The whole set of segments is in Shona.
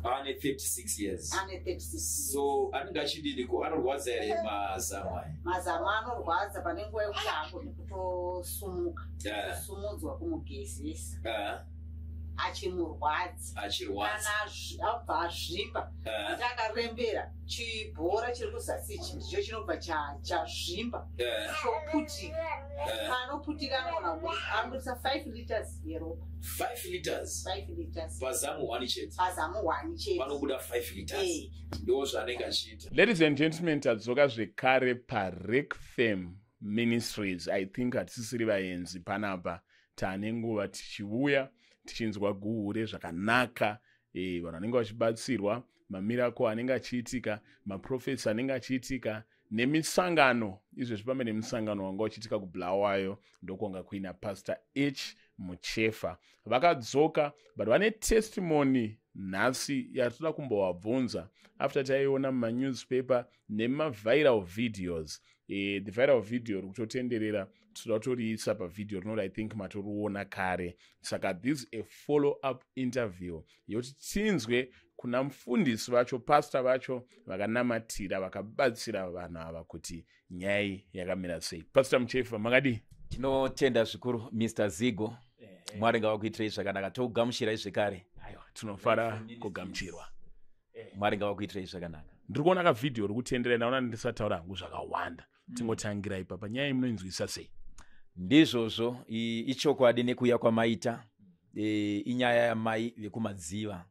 ane 36 years. Ane 36. So anenge achididiko anorwadza ere mazamu aya? Mazamu anorwadza pane nguva yekuti haakoni kutosumuka. Kusumudzwa kumugezesa. Achimurwadza. Kana abva azvimba. Kuti akarembera chibhora chiri kuzasi ichi ndicho chinobva chazvimba. Choputika. Panoputika anobudisa 5 liters yeropa. 5 liters? 5 liters. Pazamu 1 chete? Pazamu 1 chete. Panobuda 5 liters. Ndo zvanenge achiita. Ladies and gentlemen, tadzoka zvekare paRecFem Ministries. I think hatisisiri vaenzi panapa. Taane nguva tichiuya tichinzwa guhure zvakanaka, vanhu vanenge vachibatsirwa, mamirako anenge achiitika, maprofesi anenge achiitika, nemisangano. Izvezvi pamwe nemusangano wanga uchiitika kuBulawayo ndokwanga kuina Pastor H. Muchefa. Vakadzoka, but vane testimony nhasi yatoda kumbovabvunza after taiona mumanewspaper nemaviral videos. The viral video rikutotenderera toda kutoriisa pavideo rinoti I think matoriona kare. Saka this is a follow-up interview yekuti tinzwe kuna mufundisi vacho, pastor vacho vakanamatira vakabatsira vanhu ava kuti nyaya yakamira sei. Pastor Muchefa, makadi? Tinotenda zvikuru Mr. Zigo. Mwari ngavakuitirei zvakanaka. Tokugamuchirai zvekare. Aiwa, tinofara kugamuchirwa. Mwari ngavakuitirei zvakanaka. Ndiri kuona kavidhio ri kutendera, naona ndisataura hangu zvakawanda. Tingotangira ipa nyaya imunoinzwisa sei? Ndizvozvo ichokwadi nekuuya kwamaita, inyaya yamai vekumadziva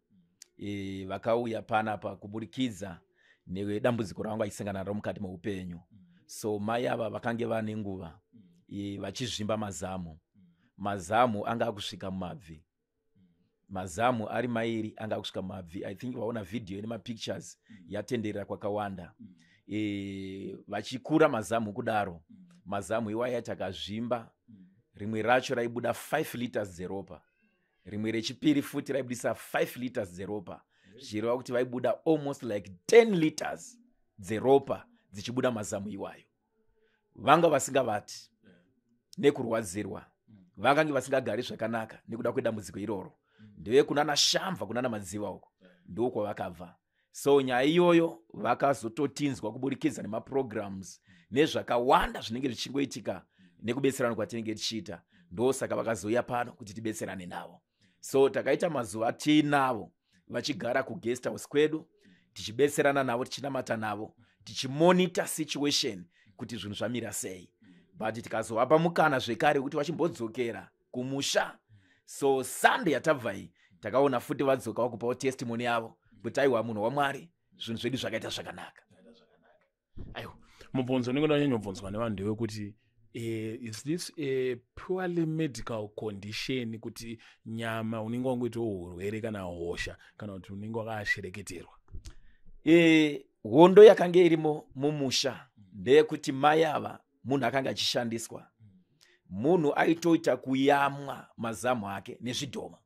vakauya panapa kuburikidza nedambudziko ravanga vaisangana naro mukati meupenyu. So mai ava vakange vane nguva vachizvimba mazamu anga akusvika mumabvi. Mazamu ari mairi anga akusvika mumabvi. I think vaona video ine mapictures yatenderera kwakawanda. Vachikura mazamu kudaro, mazamu iwaya yaita akazvimba. Rimwe racho raibuda 5 liters zeropa, rimwe rechipiri futi raibudisa 5 liters zeropa, zvireva kuti vaibuda almost like 10 liters zeropa dzichibuda mazamu iwayo. Vanga vasingavati nekurwadzirwa, vakange vasingagari zvakanaka nekuda kwedambudziko iroro. Ndeve kunana Shamva, kunana madziva uko ndoko vakabva. So nyaya iyoyo vakazototinzwa kuburikidza nemaprograms nezvakawanda zvinenge zvichingoitika nekubetserana kwatinenge tichiita. Ndosaka vakazouya pano kuti tibetserane navo. So takaita mazuva tinavo vachigara kuguest house kwedu, tichibetserana navo, tichinamata navo, tichimonitor situation kuti zvinhu zvamira sei. But tikazovapa mukana zvekare kuti vachimbodzokera kumusha. So Sunday yatabva iyi takaona futi vadzoka vakupawo testimony yavo kuti aiwa munhu waMwari, zvinhu zvedu zvakaita zvakanaka. Aiwa, mubvunzo ndingoda kunyanyobvunzwa nevanhu ndewekuti is this a purely medical condition, kuti nyama unenge wangoitawo urwere kana hosha, kana kuti unenge wakashereketerwa? Hondo yakanga irimo mumusha ndeyekuti mai ava munhu akanga achishandiswa. Munhu aitoita kuyamwa mazamu ake nezvidhoma.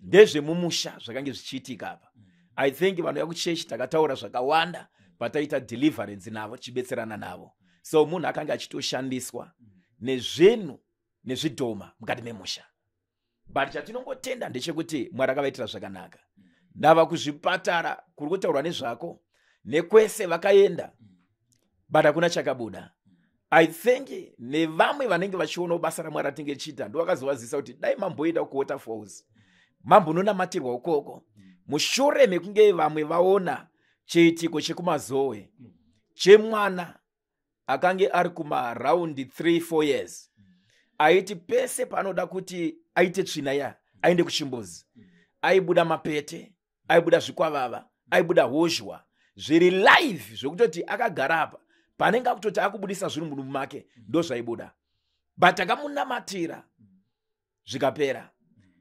Ndezvemumusha zvakanga zvichiitika apa. I think vanhu yakuchechi takataura zvakawanda pataita deliverance navo, tichibetserana navo. So munhu akanga achitoshandiswa nezvinhu nezvidhoma mukati memusha. But chatinongotenda ndechekuti Mwari akavaitira zvakanaka. Ndava kuzvipatara kuri kutaurwa nezvako nekwese vakaenda, but hakuna chakabuda. I think nevamwe vanenge vachiona basa raMwari ratinge tichiita ndovakazovazisa kuti dai mamboenda kuWaterfalls, mambononamatirwa ukoko. Mushure mekunge vamwe vaona chiitiko chekumazowe chemwana akange ari kumaraundi 3-4 years, aiti pese panoda kuti aite tsvina ya aende kuchimbuzi, aibuda mapete, aibuda zvikwavava, aibuda hozhwa zviri live zvokutoti akagara apa panenge akutoti akubudisa zviri mudumbu make ndo zvaibuda. But takamunamatira zvikapera.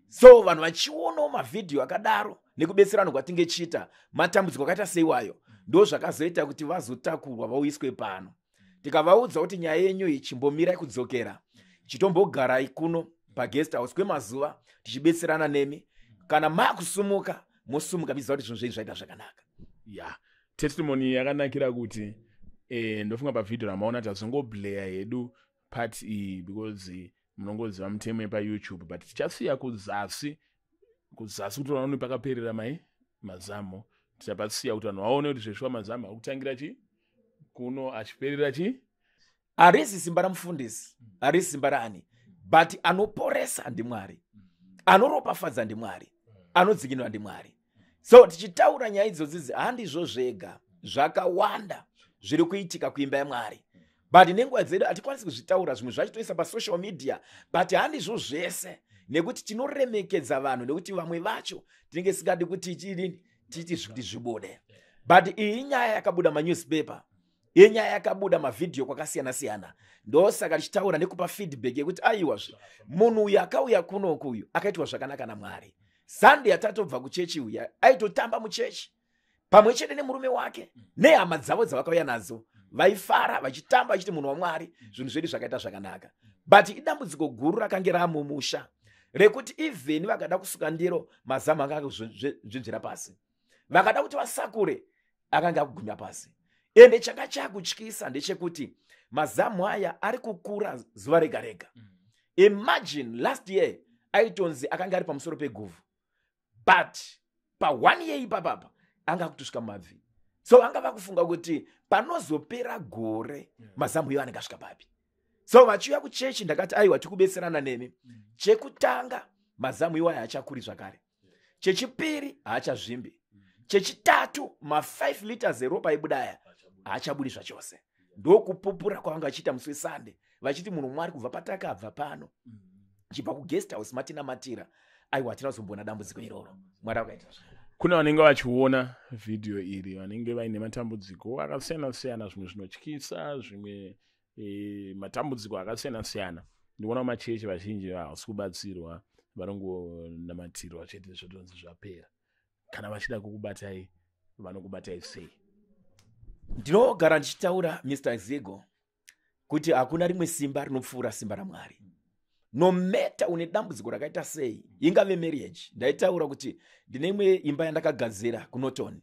So vanhu vachiona mavidhio akadaro nekubetserana kwatinge tichiita, matambudziko akaita seiwayo ndo zvakazoita kuti vazotakurwa vauyiswe pano. Tikavaudza kuti nyaya yenyu ichimbomirai kudzokera, chitombogarai kuno paguest house kwemazuva tichibetserana nemi. Kana makusumuka mosumuka biza kuti zvinhu zvenyu zvaita zvakanaka. Yeah, testimony yakanakira kuti ndofunga pavidhio ramaona tazongobleya hedu part iyi because munongoziva mutemo pa YouTube, but tichasiya kuzasi kuti unaona pakaperera mai mazamu tichapasiya kuti vanhu vaone kuti zveshuwa mazamu akutangira kuno achiperera harisi simba ramufundisi, harisi simba raani, but anoporesa ndimwari, anoropafadza ndimwari, anodzikinura ndimwari. So tichitaura nyaya idzodzidzi handizvo zvega, zvakawanda zviri kuitika kuimba yaMwari. But nenguva dzedu hatikwanisi kuzvitaura, zvimwe zvachitoisa pasocial media, but handizvo zvese, nekuti tinoremekedza vanhu, nekuti vamwe vacho tinenge singadi kuti titi zvibude. But iyi nyaya yakabuda manewspaper, iyi nyaya yakabuda mavidhio kwakasiyana-siyana. Ndosaka tichitaura nekupa feedback yekuti aiwazve munhu uyu akauya kunoku uyu akaitwa zvakanaka naMwari. Sunday atatobva kuchechi uya aitotamba muchechi pamwe chete nemurume wake nehama dzavo dzavakauya nadzo, vaifara vachitamba vachiti munhu waMwari, zvinhu zvedu zvakaita zvakanaka. But idambudziko guru rakange ramumusha rekuti even vakada kusuka ndiro mazamu akanga kuzvinzvira pasi, vakada kuti vasakure akanga kugumya pasi. Ende changa chakutyisa ndechekuti mazamu aya ari kukura zuva rega rega. Imagine last year aitonzi akanga ari pamusoro peguvhu, but pa 1 year ipapapa anga kutusvika mabvi. So anga vakufunga kuti panozopera gore mazamu iwo anenge asvika papi. So vachiuya kuchechi ndakati aiwa tikubetserana nemi. Chekutanga mazamu iwo haachakuri zvakare, chechipiri haachazvimbi, chechitatu ma5 liters eropa ibudaya haachabudi zvachose. Ndokupupura kwavanga vachiita musi weSunday vachiti munhu Mwari kubva patakabva pano chibva kuguest house matinamatira, aiwa hatina kuzomboona dambudziko iroro. Mwari akaita kune vanenge vachiona vhidhiyo iri vanenge vaine matambudziko akasiyana-siyana, zvimwe zvinotyisa, zvimwe matambudziko akasiyana-siyana. Ndikuona machechi vazhinji havasi kubatsirwa, varongonamatirwa chete zvotonzi zvapera. Kana vachida kukubatai vanokubatai sei? Ndinogara ndichitaura Mr. Zigo kuti hakuna rimwe simba rinopfuura simba raMwari. No matter une dambudziko rakaita sei, ingave marriage. Ndaitaura kuti ndine imwe imba yandakagadzira kuNorton.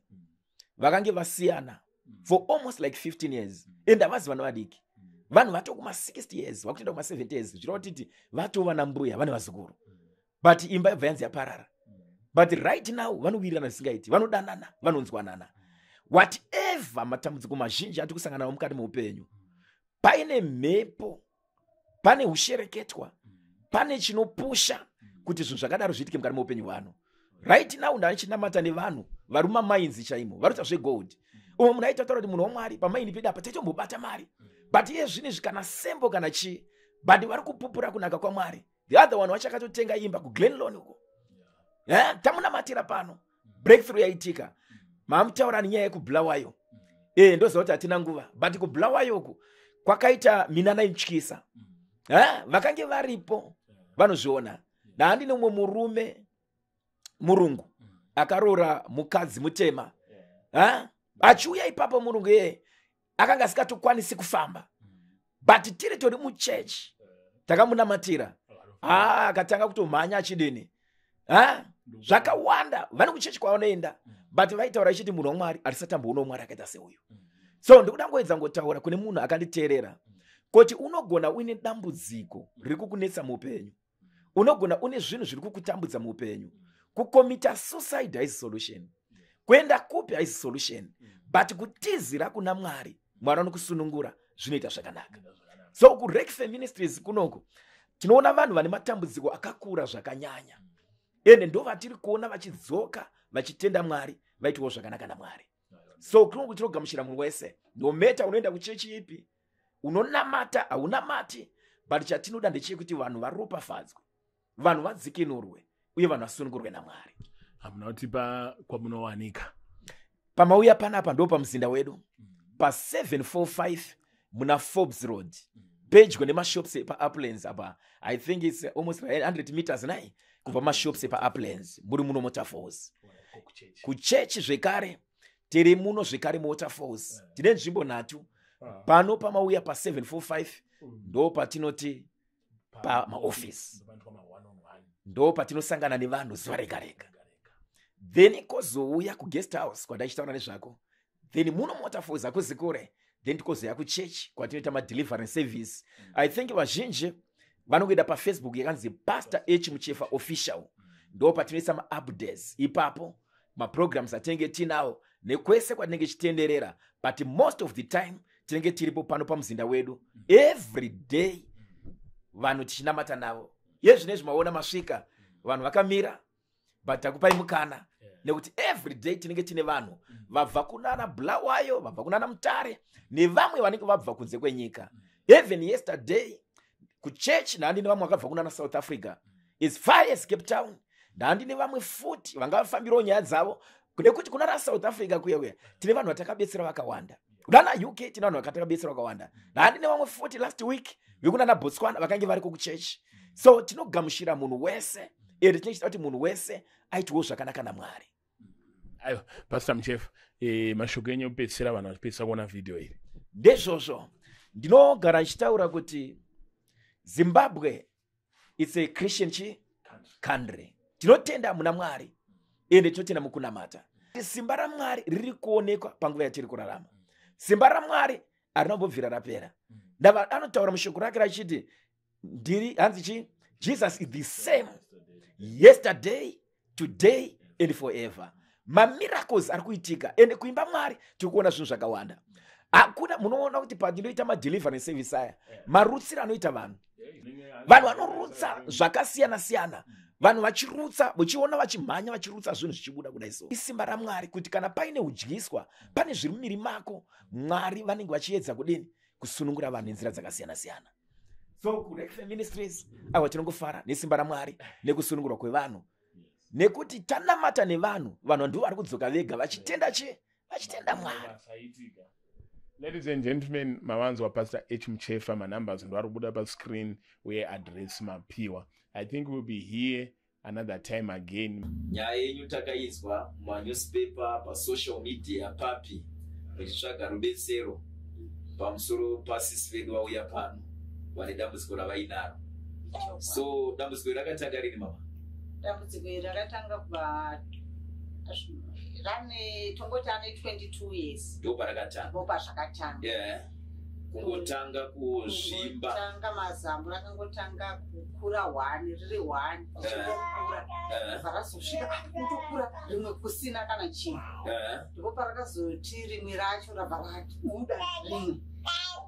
Vakange vasiyana for almost like 15 years. And havazi vanhu vadiki. Vanhu vatokuma 60 years, vakutoenda kuma 70 years. Zvirova kuti vatova nambuya, vane vazukuru. But imba yabva yanzi yaparara. But right now vanowirirana zvisingaiti, vanodanana, vanonzwanana. Whatever matambudziko mazhinji ati kusangana nawo mukati muupenyu, paine mhepo, pane ushereketwa, pane chinopusha kuti zvinhu zvakadaro zviitike mukati muupenyu hwano. Right now ndachinamata nevanhu vari mumamainzi chaimo, varuta zvegold. Umwe munhu aitaura kuti munhu waMwari pamaini pedu apa taitombobata mari, but iye zvinezvi kana sembo kana chii, but vari kupupura kunaka kwaMwari. The other one wachakatotenga imba kuGlenlawn uko. Tamunamatira pano, breakthrough yaitika. Mamutaura nyaya yekubulawayo. Ndoziva kuti hatina nguva, but kubulawayo uku kwakaita minana intyisa. Vakange varipo vanozviona. Nahandine umwe murume murungu akaroora mukadzi mutema. Achiuya ipapo murungu yeye akanga asikatokwanisi kufamba, but tiri tori muchechi takamunamatira, akatanga kutomhanya achidini. Zvakawanda vane kuchechi kwavanoenda, but vaitaura ichiti munhu waMwari hatisatamboona Mwari akaita seuyu. So ndikuda ngoedza ngotaura kune munhu akanditeerera kuti unogona uine dambudziko riri kukunetsa muupenyu, unogona une zvinhu zviri kukutambudza muupenyu. Kukomita suicide haisi solution, kuenda kupi haisi solution, but kutizira kuna Mwari, Mwari anokusunungura, zvinoita zvakanaka. So kuReckfem Ministries kunoku tinoona vanhu vane matambudziko akakura zvakanyanya, ende ndo vatiri kuona vachidzoka vachitenda Mwari, vaitwawo zvakanaka naMwari. So kunoku tinogamuchira munhu wese, no matter unoenda kuchechi ipi, unonamata haunamati, but chatinoda ndechekuti vanhu varopafadzwe, vanhu vadzikinurwe, uye vanhu vasunungurwe naMwari. Hamuna kutipa kwamunowanika? Pamauya panapa ndo pamuzinda wedu, pa 745 muna Forbes Road, pedyo nemashops pa-Uplands apa. I think it's almost 100 meters nai kubva mashops pa-Uplands, muri muno Waterfalls. Kuchechi zvekare tiri muno zvekare muWaterfalls. Tine nzvimbo 3. Pano pamauya pa 745 ndo patinoti pa maoffice, ndo patinosangana nevanhu zuva rega rega. Then kozouya kuguest house kwandachitaura nezvako, then muno Waterfalls akuzikure, then tikozoya kuchechi kwatinoita madeliverance service. I think vazhinji vanongoenda paFacebook yakanzi Pastor H Muchefa Official, ndo patinoisa maupdates ipapo. maprograms atinenge tinawo nekwese kwatinenge chitenderera, but most of the time tinenge tiripo pano pamuzinda wedu every day vanhu tichinamata navo. Yezvinezvi maona masvika vanhu vakamira, but takupai mukana nekuti every day tinenge tine vanhu vabva kunana Bulawayo, vabva kunana Mutare nevamwe vanenge vabva kunze kwenyika. Even yesterday kuchurch ndandine vamwe vakabva kunana South Africa as far as Cape Town, ndandine vamwe futi vangafambirawo nyaya dzavo nekuti kunana South Africa kuya tine vanhu vatakabetsera vakawanda. Kunana UK tine vanhu vatakabetsera vakawanda. Ndandine vamwe futi last week vekunana Botswana vakange variko kuchurch. So tinogamushira munhu wese, eri tinechita kuti munhu wese aitiwo zvakanaka naMwari. Ayo, Pastor Muchefa, mashoko enyu opedzisira vanhu vachipedzisa kuona video iri. Ndezvozvo ndinogara ndichitaura kuti Zimbabwe it's a Christian country. Tinotenda muna Mwari ende tinotenda mukunamata. Simba raMwari riri kuonekwa panguva yatiri kurarama. Simba raMwari arinambobvira rapera. Ndava anotaura mushoko rake rachiti hanzi Jesus is the same yesterday, today and forever. Miracles ari kuitika ende kuimba Mwari tiri kuona zvinhu zvakawanda. Hakuna munoona kuti pandinoita deliverance service aya marutsiro anoita vanhu vanorutsa zvakasiyana siyana, vanhu vachirutsa uchiona vachimhanya vachirutsa zvinhu zvichibuda kudai. So isimba raMwari kuti kana paine udyiswa pane zviri mumiri mako, Mwari vanenge vachiedza kudini kusunungura vanhu nenzira dzakasiyana siyana. So kuRekhfem Ministries awa tinongofara nesimba raMwari nekusunungurwa kwevanhu nekuti tanamata nevanhu, vanhu ndivo vari kudzoka vega vachitenda vachitenda Mwari. Ladies and gentlemen, mawanzwa Pastor H. Muchefa, manumbers and warubuda pa screen where address mapiwa. I think we'll be here another time again. Nyaya yenyu takaizwa ma newspaper, pa social media, papi vachitsvaga rubetsero pamusoro pasisi vedu vauya pano vane dambudziko ravainaro. So dambudziko rakatanga rini mama? Dambudziko rakatanga kubva rane tongoti ane 22 years. Ndo parakatanga. Ndo pazvakatanga. Yeah. Kungotanga kuzvimba. Kungotanga mazambu rakangotanga kukura 1 riri 1 richingokura. Parazosvika kutokura rimwe kusina kana chinhu. Ndipo parakazoti rimwe racho rabva rakubuda rimwe.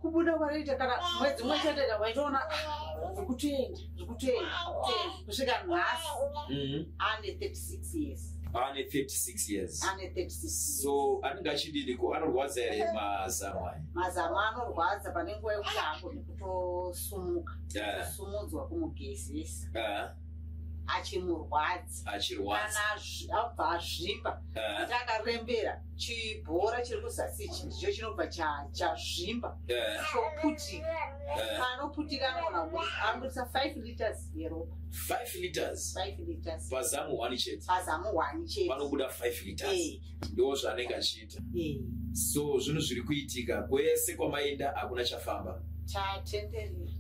Kubuda kwaraita kana mwedzi mumwe chete waitoona zvikutoenda kusvika nhasi ane 36 years. Ane 36 years. Ane 36. So anenge achidiniko, anorwadza ere mazamu aya? Mazamu anorwadza pane nguva yekuti haakoni kutosumuka. Kusumudzwa kumugezesa. Achimurwadza. Achirwadza. Kana abva azvimba. Kuti akarembera chibhora chiri kuzasi ichi ndicho chinobva chazvimba. Choputika. Panoputika anobudisa 5 liters yeropa. 5 liters. 5 liters. Pazamu 1 chete. Pazamu 1 chete. Panobuda 5 liters. Ndo zvanenge achiita. So zvinhu zviri kuitika kwese kwamaenda hakuna chafamba.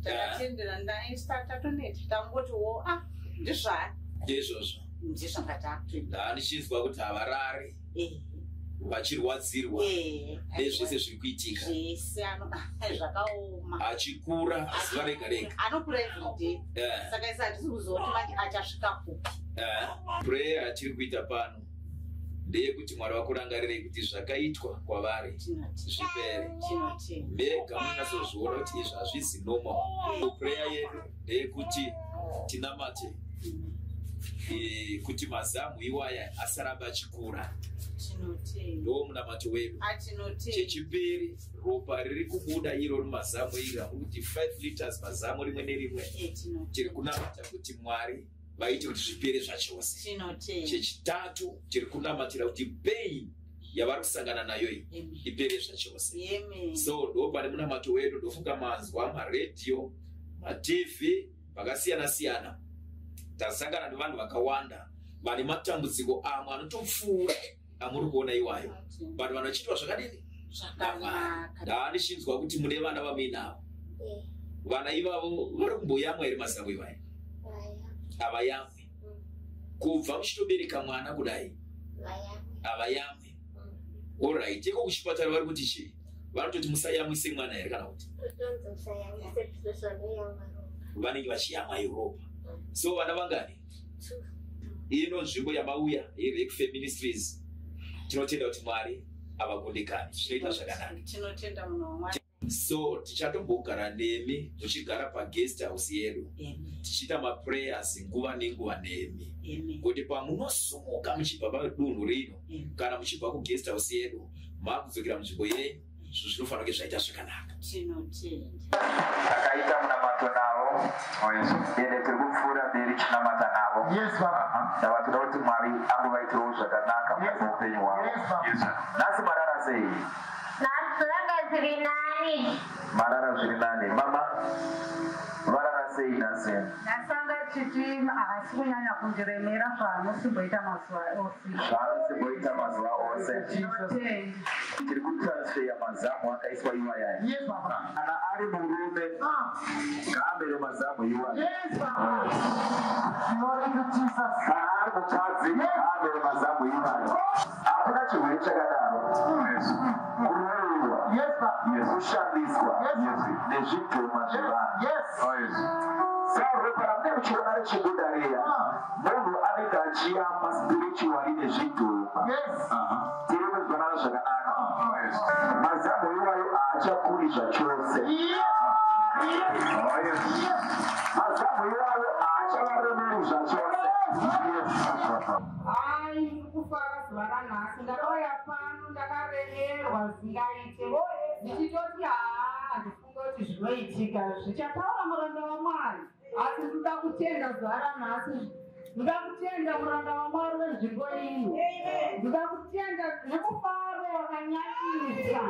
Tatendera ndaisatatoneta tangotiwo ndizvani. Ndizvozvo. Ndizvakatakuita. Ndichinzwa kuti havarari. Vachirwadzirwa nezvese zviri kuitika. Zvese zvakaoma. Achikura zuva rega rega. Anokura everyday. Saka isa hatisi kuziva kuti manje achasvika kupi. Prayer atiri kuita pano ndeyekuti Mwari vakurangarirei kuti zvakaitwa kwavari zvipere. Mega munatsozviona kuti izvi hazvisi normal. Prayer yedu ndeyekuti tinamate kuti mazamu iwaya asaramba achikura. Ndo munamato wedu. Chechipiri ropa riri kubuda iro mazamu ira kuti 5 liters mazamu rimwe nerimwe. Tiri kunamata kuti Mwari vaite kuti zvipere zvachose. Chechitatu tiri kunamatira kuti pain yavari kusangana nayo ipere zvachose. So ndo pane munamato wedu ndofunga manzwa maredhiyo, matv vakasiyana siyana. Tasangana nevanhu vakawanda vane matambudziko amwe anotopfuura amuri kuona iwayo. Vanhu vanochitwa zvakadini? Zvakanaka. Ndaandichinzwa kuti mune vana vamuinavo. Vana ivavo vari kumboyamwa ere mazamu iwayo? Havayamwe. Kubva muchitobereka mwana kudai? Havayamwe. Alright, iko kuchipatara vari kuti chii? Vanototi musayamwise mwana here kana kuti? Vanenge vachiyamwa Europe. So vana vangani? ino nzvimbo yamauya yeRequiem Ministries tinotenda kuti Mwari avakundikani zvinoita zvakanaka. Tinotenda munhu waMwari. So tichatombogara nemi tichigara paguest house yedu tichiita maprayers nguva nenguva nemi kuti pamunosumuka muchibva padunhu rino kana muchibva kuguest house yedu makudzokera munzvimbo yenyu zvinofanira kunge zvaita zvakanaka. Tinotenda takaita munamato navo ende tiri kupfuura mberi tinamata navo. Ndava toda kuti Mwari angovaitirawo zvakanaka mukati muupenyu hwavo. Nhasi marara sei? Marara zviri nani. Mama varara sei nhasi? Ndasanga chiti havasi kunyanya kundiremera zvaanosimboita mazuva ose. Zvaanosimboita mazuva ose. Tiri kutransferya mazamu akaiswa iwaya. Kana ari murume ngaambere mazamu iwaya. Kana ari mukadzi ngaambere mazamu iwaya. Hakuna chirwere chakadaro. Kuroiwa, kushandiswa nezvidhoma zvevanhu. Saka ropa ramunenge muchiona richibuda riya, munhu anenge achiyamba spiritually nezvidhoma. Tiri kuzwanana zvakanaka. Mazamu iwayo haachakuri zvachose. Mazamu iwayo haachavaremeri zvachose. Ai, kufara zuva ranhasi ndakauya pano ndakaremerwa zingaite ndichitoti handifunga kuti zvinoitika zvichataura muranda waMwari asi ndinoda kutenda zuva ranhasi. Ndinoda kutenda muranda waMwari wenzvimbo ino. Ndinoda kutenda nemufaro wakanyanyisa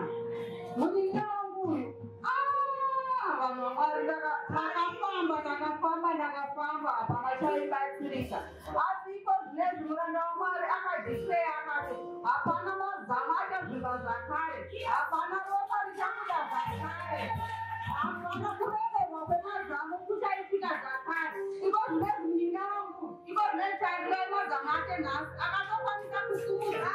muninda wangu uyu. Vanhu vaMwari ndakafamba hapana chaibatsirika. Asi iko zvinezvi muranda waMwari akadisheya akati hapana mazamu achazvimba zvakare, hapana ropa richabuda zvakare, hapana kureverwa kwemazamu kuchaitika zvakare. Iko zvinezvi muninda wangu, iko zvinezvi chandira mazamu ake nhasi akatokwanisa kusumuka.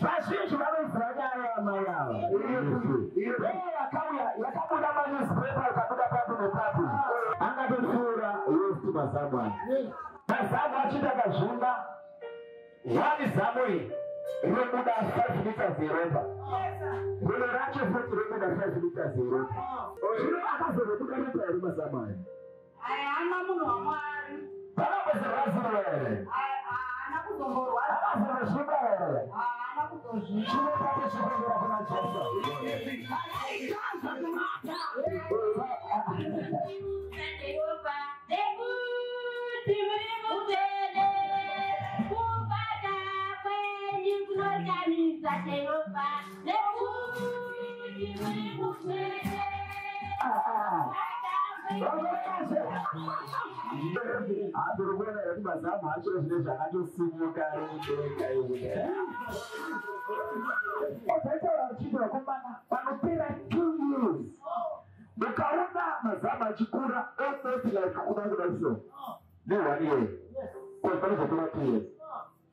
Vazhinji vanoziva nyaya yamai ava. Yakabuda manewspaper yakabuda papi nepapi. Angatopfuura west mazamu aya. Mazamu achiita kazvimba. One zamu iyi rinobuda 5 liters yeropa. Rimwe racho futi rinobuda 5 liters yeropa. Zvino akazobuda ropa here mazamu aya. Haana munhu waMwari. Vakambozorwadziwa here? Haana kuzomborwadza. Vakazorosviba here? Haana kuzozviita. Chinotate chikondera kuna Jesu. Aturukuna kuti mazamu acho zvine zvakatosimuka mudenga iwe. Taitaura uchidwa kumana panopera 2 years. Ukaona mazamu achikura almost like kuda so. Ne 1 year. Kwa panopera 2 years.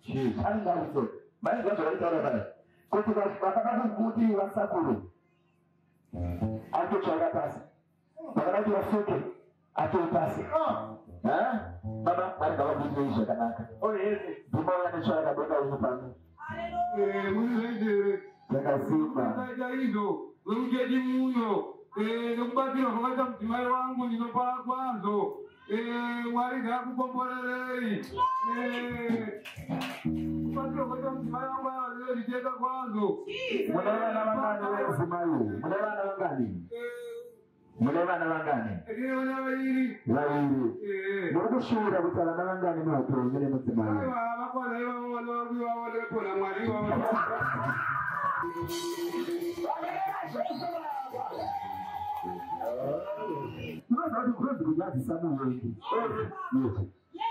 Jeez, anenge akuso. Mari zvazvaitaura paya. Kuti vakakana kuti vasakuru. Atotsvaga pasi. Vakadati vasuke atopasi. Baba Mwari ngavakuitei zvakanaka. Dhuma vanetsvaka denga ino pano. Zvakasimba. Izvo wemuchechi muno nekubatsirwa kwakaita mudzimai wangu ndinopara kwazvo. Mwari ngaakukomborerei. Kubatsirwa kwakaita mudzimai wangu azvicheka kwazvo. Mune vana vangani vemudzimai uyu? Mune vana vangani? Mune vana vangani? Vana vaviri. Vaviri. Muri kushuhura kuti vana vangani muvapenyu nemudzimai uyu? Vakwana ivavo vanovapona Mwari ivavo. Unoziva kuti kunonzi kunyadzisa muvengi.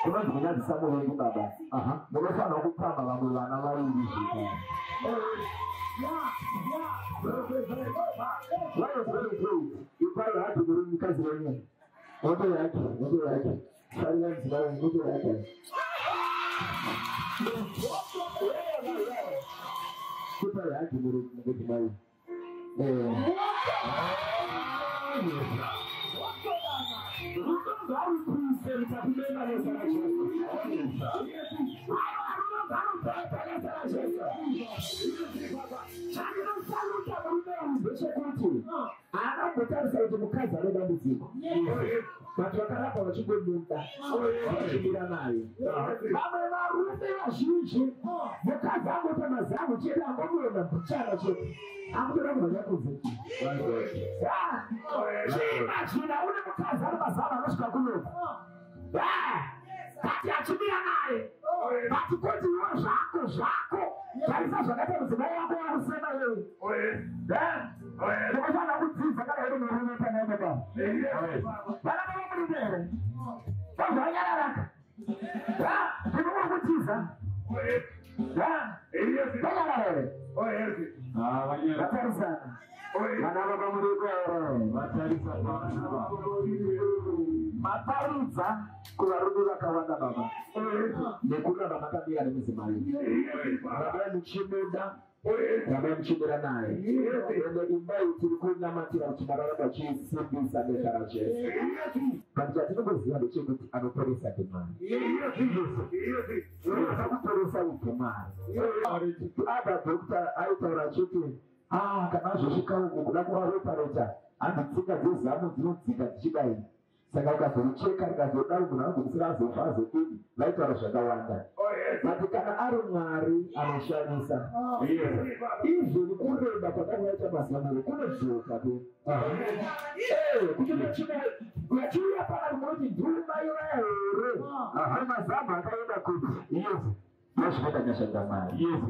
Kunonzi kunyadzisa muvengi baba. Munofanira kupamba vamwe vana vaviri zvekare. Why is very good? You probably have to go to the casino. What do you like? What do you like? Silence, what do you like? ropa yake mkuti mai. Anapotarisa kuti mukazi anoda muziko. Vantu vakarapa vachingomunda vachimira naye. Vamwe varume vazhinji mukazi angota mazamu chete angomuenda mbuchana chete. Akutora mwana kuziki. China une mukazi ari mazamu anosvika kunoku. Kati achimira naye. Kati kuti iwo zvako. Tarisa zvakaita mudzimai wako wakusema wewe. Ndakafana kudziza kana hedu murume pana baba. Bana baba murumere. Baba nyararaka. Ndinokuwa kudziza. Banyararere. Vatarisana. Vana baba muriko. Vatarisa baba. Mataridza kuvarume vakawanda baba. Nekuti vamakamira nemudzimai. Baba muchimuda. Baba muchimira naye. Ende imba tiri kunamatira kuti mararama chisimbisa nezvara Jesu. Kandi chatinongoziva ndechekuti anoporesa demari. Anoporesa demari. Ada dhokta aitaura achiti kana zvosvika uku kuda kuvaropareta handitsinga dzezamu dzinodzika dzichidai. Saka ukazoricheka rikazoda munhu anogumisa azofa azokudi vaitaura zvakawanda. But kana ari Mwari anoshamisa. Izvi kureba kwakanaita mazamu kunodzoka pe. Kuti vachiuya pana munoti dhuma iwayo. Mazamu akaenda kuti. Yes. Masvika nyasha dzamari. Yes.